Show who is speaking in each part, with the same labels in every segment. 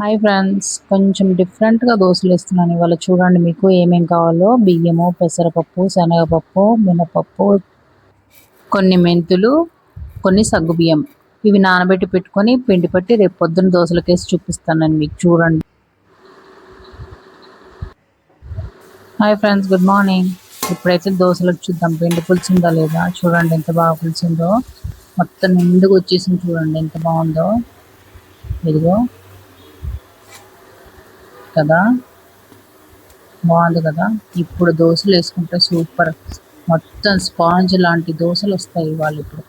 Speaker 1: Hi friends, కొంచెం డిఫరెంట్గా దోశలు వేస్తున్నాను ఇవాళ. చూడండి, మీకు ఏమేం కావాలో: బియ్యము, పెసరపప్పు, శనగపప్పు, మినపప్పు, కొన్ని మెంతులు, కొన్ని సగ్గుబియ్యం. ఇవి నానబెట్టి పెట్టుకొని పిండి పట్టి రేపు పొద్దున్న దోశలకేసి చూపిస్తానండి మీకు. చూడండి. Hi friends, good morning. ఇప్పుడైతే దోశలకు చూద్దాం పిండి పులిసిందా లేదా. చూడండి ఎంత బాగా పులిసిందో, మొత్తం నిండుగా వచ్చేసింది. చూడండి ఎంత బాగుందో. ఇదిగో కదా, బాగుంది కదా. ఇప్పుడు దోశలు వేసుకుంటే సూపర్, మొత్తం స్పాంజ్ లాంటి దోశలు వస్తాయి వాళ్ళు ఇప్పుడు.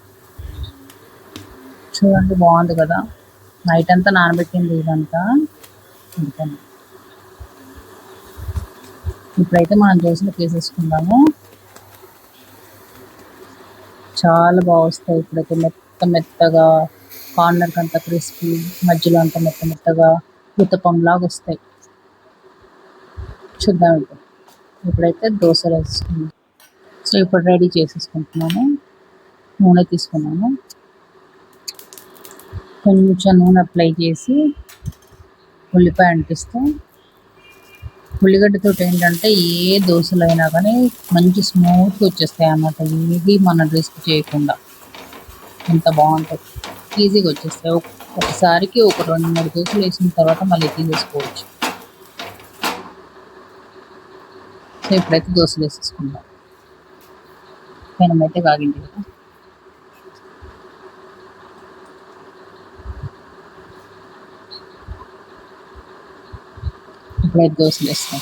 Speaker 1: చూడండి బాగుంది కదా. నైట్ అంతా నానబెట్టింది ఇదంతా. అందుకని ఇప్పుడైతే మనం దోశలు వేసేసుకుందాము. చాలా బాగా వస్తాయి ఇప్పుడైతే. మెత్త మెత్తగా, కార్నర్కి అంతా క్రిస్పీ, మధ్యలో అంతా మెత్త మెత్తగా ఉత్తపంలాగా వస్తాయి. చూద్దాం ఇప్పుడైతే దోశలు వేసుకుందాం. సో ఇప్పుడు రెడీ చేసేసుకుంటున్నాము. నూనె తీసుకున్నాము. కొంచెం నూనె అప్లై చేసి ఉల్లిపాయ అంటిస్తే, ఉల్లిగడ్డతో ఏంటంటే ఏ దోశలు అయినా కానీ మంచి స్మూత్గా వచ్చేస్తాయి అన్నమాట. ఏది మనం రిస్క్ చేయకుండా ఎంత బాగుంటుంది, ఈజీగా వచ్చేస్తాయి. ఒకసారికి ఒక 2-3 దోశలు వేసిన తర్వాత మళ్ళీ తీసేసుకోవచ్చు. సో ఇప్పుడైతే దోశలు వేసేసుకుందాం. పెనమైతే కాగింది కదా. ఇప్పుడైతే దోశలు వేస్తాం.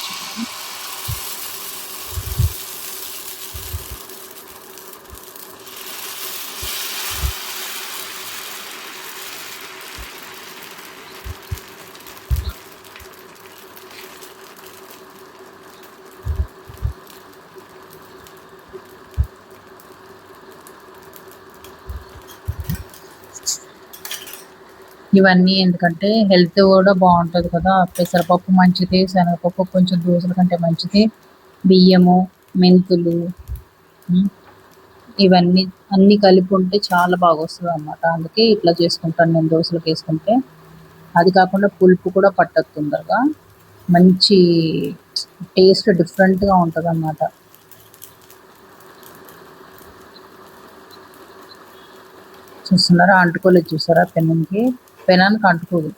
Speaker 1: ఇవన్నీ ఎందుకంటే హెల్త్ కూడా బాగుంటుంది కదా. పెసరపప్పు మంచిది, శనగపప్పు కొంచెం దోశల కంటే మంచిది, బియ్యము, మెంతులు, ఇవన్నీ అన్నీ కలిపి ఉంటే చాలా బాగా వస్తుంది అన్నమాట. అందుకే ఇట్లా చేసుకుంటాను నేను దోశలకు వేసుకుంటే. అది కాకుండా పులుపు కూడా పట్టదు తొందరగా, మంచి టేస్ట్ డిఫరెంట్గా ఉంటుంది అన్నమాట. చూస్తున్నారా, అంటుకోలేదు చూసారా పెనానికి అంటుకోదు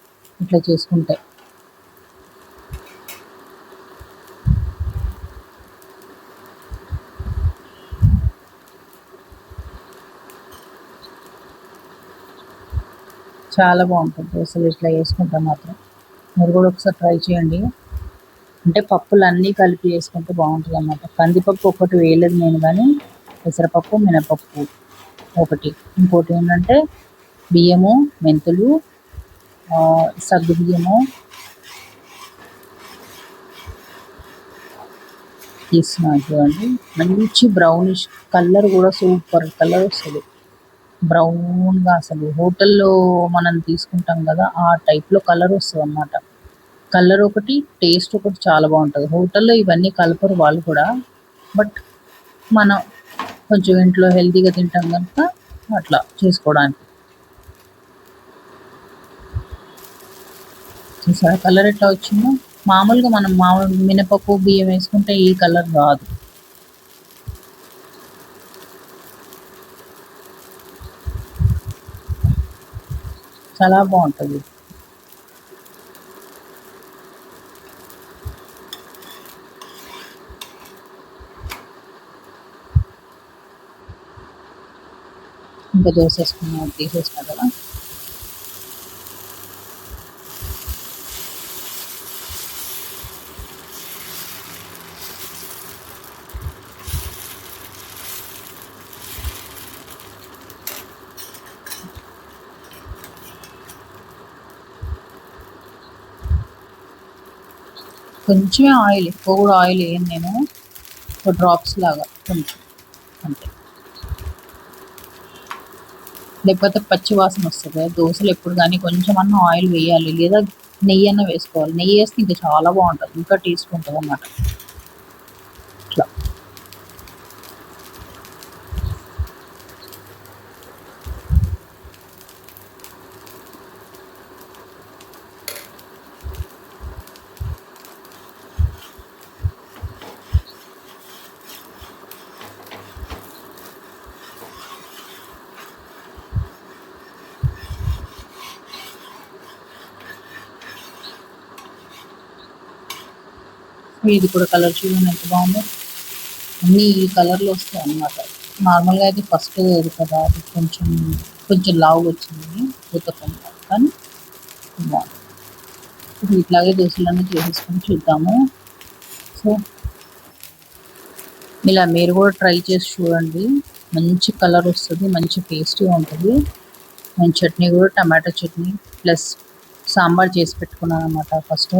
Speaker 1: ఇట్లా చేసుకుంటే. చాలా బాగుంటుంది దోశలు ఇట్లా వేసుకుంటే మాత్రం. మీరు కూడా ఒకసారి ట్రై చేయండి. అంటే పప్పులు అన్నీ కలిపి వేసుకుంటే బాగుంటుంది అన్నమాట. కందిపప్పు ఒకటి వేయలేదు నేను, కానీ పెసరపప్పు, మినపప్పు ఒకటి, ఇంకోటి ఏంటంటే బియ్యము, మెంతులు, సగ్గు బియ్యము తీస్తున్నాను. చూడండి మంచి బ్రౌనిష్ కలర్, కూడా సూపర్ కలర్ వస్తుంది. బ్రౌన్గా అసలు హోటల్లో మనం తీసుకుంటాం కదా ఆ టైప్లో కలర్ వస్తుంది అన్నమాట. కలర్ ఒకటి, టేస్ట్ ఒకటి చాలా బాగుంటుంది. హోటల్లో ఇవన్నీ కలపరు వాళ్ళు కూడా, బట్ మనం కొంచెం ఇంట్లో హెల్తీగా తింటాం కనుక అట్లా చేసుకోవడానికి. చూసారా కలర్ ఎట్లా వచ్చిందో. మామూలుగా మనం మినపప్పు, బియ్యం వేసుకుంటే ఈ కలర్ రాదు. చాలా బాగుంటుంది. ఇంకా దోశ వేసుకున్నాం, తీసేసిన కదా. కొంచెమే ఆయిల్, ఎక్కువ కూడా ఆయిల్ వేయను నేను, ఒక డ్రాప్స్ లాగా కొంచెం అంతే. లేకపోతే పచ్చి వాసన వస్తుంది. దోశలు ఎప్పుడు కానీ కొంచెం అన్న ఆయిల్ వేయాలి, లేదా నెయ్యి అన్న వేసుకోవాలి. నెయ్యి వేస్తే ఇంకా చాలా బాగుంటుంది, ఇంకా టేస్ట్ ఉంటుంది అన్నమాట. ఇట్లా ఇది కూడా కలర్ చూడండి ఎంత బాగుందో. అన్నీ ఈ కలర్లో వస్తాయి అన్నమాట. నార్మల్గా అయితే ఫస్ట్ ఇది కదా, అది కొంచెం కొంచెం లావుగా వచ్చింది పూతకొమ్మ, కానీ బాగుంది. ఇప్పుడు ఇట్లాగే దోశలన్నీ చేసేసుకొని చూద్దాము. సో ఇలా మీరు కూడా ట్రై చేసి చూడండి. మంచి కలర్ వస్తుంది, మంచి టేస్టీగా ఉంటుంది. నేను చట్నీ కూడా టమాటో చట్నీ ప్లస్ సాంబార్ చేసి పెట్టుకున్నాను అనమాట ఫస్ట్.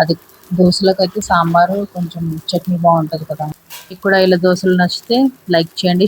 Speaker 1: అది దోశలకైతే సాంబారు కొంచెం చట్నీ బాగుంటుంది కదా. మీకు కూడా ఇలా దోశలు నచ్చితే లైక్ చేయండి.